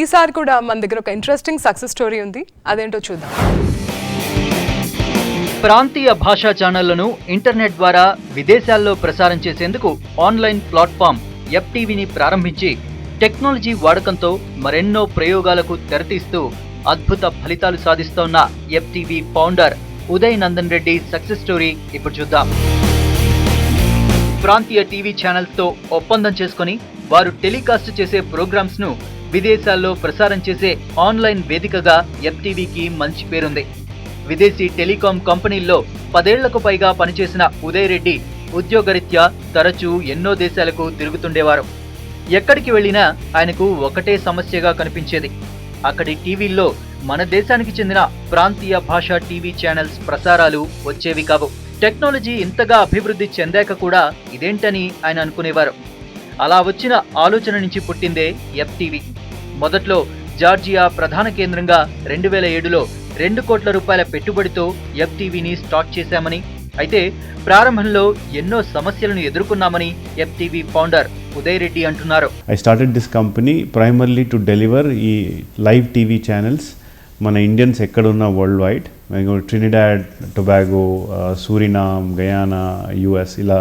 ఈసారి కూడా మన దగ్గర ఒక ఇంట్రెస్టింగ్ సక్సెస్ స్టోరీ ఉంది, అదేంటో చూద్దాం. ప్రాంతీయ భాషా ఛానళ్లను ఇంటర్నెట్ ద్వారా విదేశాల్లో ప్రసారం చేసేందుకు ఆన్లైన్ ప్లాట్ఫామ్ FTVని ప్రారంభించి టెక్నాలజీ వాడకంతో మరెన్నో ప్రయోగాలకు తెరతీస్తూ అద్భుత ఫలితాలు సాధిస్తోన్న FTV founder Uday Nandan Reddy success story ఇప్పుడు చూద్దాం. ప్రాంతీయ టీవీ ఛానల్స్ తో ఒప్పందం చేసుకుని వారు టెలికాస్ట్ చేసే ప్రోగ్రామ్స్ ను విదేశాల్లో ప్రసారం చేసే ఆన్లైన్ వేదికగా FTVకి మంచి పేరుంది. విదేశీ టెలికాం కంపెనీల్లో 10 ఏళ్లకు పైగా పనిచేసిన ఉదయ్ రెడ్డి ఉద్యోగరీత్యా తరచూ ఎన్నో దేశాలకు తిరుగుతుండేవారు. ఎక్కడికి వెళ్లినా ఆయనకు ఒకటే సమస్యగా కనిపించేది, అక్కడి టీవీల్లో మన దేశానికి చెందిన ప్రాంతీయ భాషా టీవీ ఛానల్స్ ప్రసారాలు వచ్చేవి కావు. టెక్నాలజీ ఇంతగా అభివృద్ధి చెందాక కూడా ఇదేంటని ఆయన అనుకునేవారు. అలా వచ్చిన ఆలోచన నుంచి పుట్టిందే FTV. మొదట్లో జార్జియా ప్రధాన కేంద్రంగా 2007లో 2 కోట్ల రూపాయల పెట్టుబడితో FTVని స్టార్ట్ చేశామని, అయితే ప్రారంభంలో ఎన్నో సమస్యలను ఎదుర్కొన్నామని FTV ఫౌండర్ ఉదయ్ రెడ్డి అంటున్నారు. I started this company primarily to deliver ఈ లైవ్ టీవీ ఛానల్స్ మన ఇండియన్స్ ఎక్కడున్నా world wide, Trinidad, Tobago, Suriname, Guyana, US ఇలా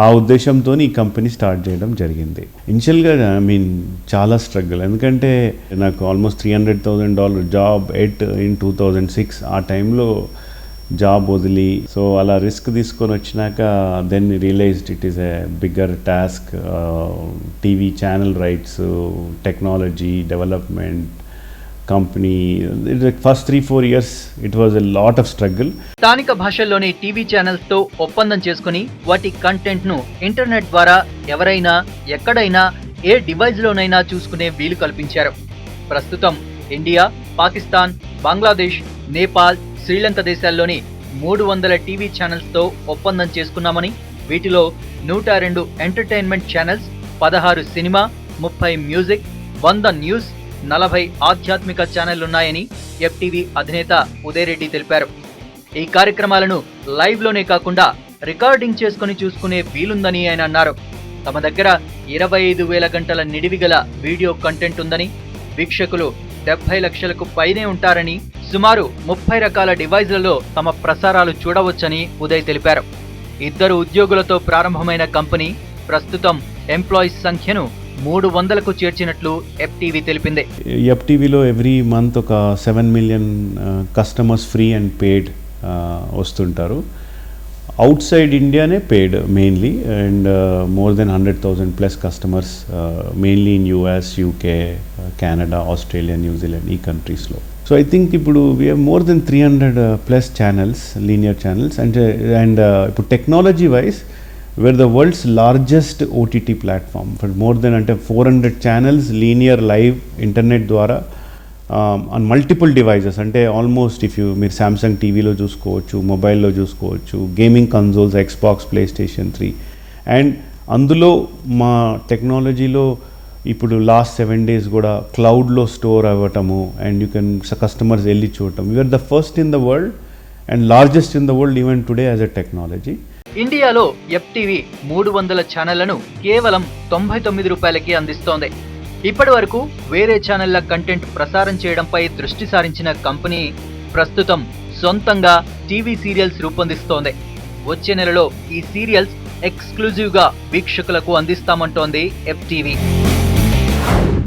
ఆ ఉద్దేశంతో ఈ కంపెనీ స్టార్ట్ చేయడం జరిగింది. ఇనిషియల్గా చాలా స్ట్రగుల్, ఎందుకంటే నాకు ఆల్మోస్ట్ $300,000 జాబ్ ఇన్ 2006 ఆ టైంలో జాబ్ వదిలి, సో అలా రిస్క్ తీసుకొని వచ్చినాక then realised it is a bigger task. TV channel rights, technology development, company. First 3-4 years it was a lot of struggle. స్థానిక భాషల్లోని టీవీ ఛానల్స్ తో ఒప్పందం చేసుకుని వాటి కంటెంట్ ను ఇంటర్నెట్ ద్వారా ఎవరైనా ఎక్కడైనా ఏ డివైస్ లోనైనా చూసుకునే వీలు కల్పించారు. ప్రస్తుతం ఇండియా, పాకిస్తాన్, బంగ్లాదేశ్, నేపాల్, శ్రీలంక దేశాల్లోని 300 టీవీ ఛానల్స్ తో ఒప్పందం చేసుకున్నామని, వీటిలో 102 entertainment channels, 16 cinema, 30 music, 100 news, 40 ఆధ్యాత్మిక ఛానళ్లున్నాయని FTV అధినేత ఉదయ్ రెడ్డి తెలిపారు. ఈ కార్యక్రమాలను లైవ్ లోనే కాకుండా రికార్డింగ్ చేసుకుని చూసుకునే వీలుందని ఆయన అన్నారు. తమ దగ్గర 25,000 గంటల నిడివిగల వీడియో కంటెంట్ ఉందని, వీక్షకులు 70 లక్షలకు పైనే ఉంటారని, సుమారు 30 రకాల డివైజ్లలో తమ ప్రసారాలు చూడవచ్చని ఉదయ్ తెలిపారు. 2 ఉద్యోగులతో ప్రారంభమైన కంపెనీ ప్రస్తుతం ఎంప్లాయీస్ సంఖ్యను 300కు చేర్చినట్లు FTV తెలిపింది. FTVలో ఎవ్రీ మంత్ ఒక 7 million customers free and paid వస్తుంటారు. అవుట్ సైడ్ ఇండియానే paid mainly, and more than 100,000+ customers mainly in US, UK, Canada, Australia, New Zealand ఈ కంట్రీస్లో. సో ఐ థింక్ ఇప్పుడు we have more than 300+ channels, linear channels. And ఇప్పుడు technology wise we're the world's largest OTT platform for more than 400 channels linear live internet ద్వారా on multiple devices. అంటే almost మీరు Samsung టీవీలో చూసుకోవచ్చు, మొబైల్లో చూసుకోవచ్చు, gaming consoles, Xbox, PlayStation 3. And అందులో మా టెక్నాలజీలో ఇప్పుడు లాస్ట్ 7 days కూడా క్లౌడ్లో స్టోర్ అవ్వటము, అండ్ యూ కెన్ కస్టమర్స్ వెళ్ళి చూడటం. We're the first in the world and largest in the world even today as a technology. ఇండియాలో FTV 300 ఛానళ్లను కేవలం $99కే అందిస్తోంది. ఇప్పటి వరకు వేరే ఛానళ్ల కంటెంట్ ప్రసారం చేయడంపై దృష్టి సారించిన కంపెనీ ప్రస్తుతం సొంతంగా టీవీ సీరియల్స్ రూపొందిస్తోంది. వచ్చే నెలలో ఈ సీరియల్స్ ఎక్స్క్లూజివ్గా వీక్షకులకు అందిస్తామంటోంది FTV.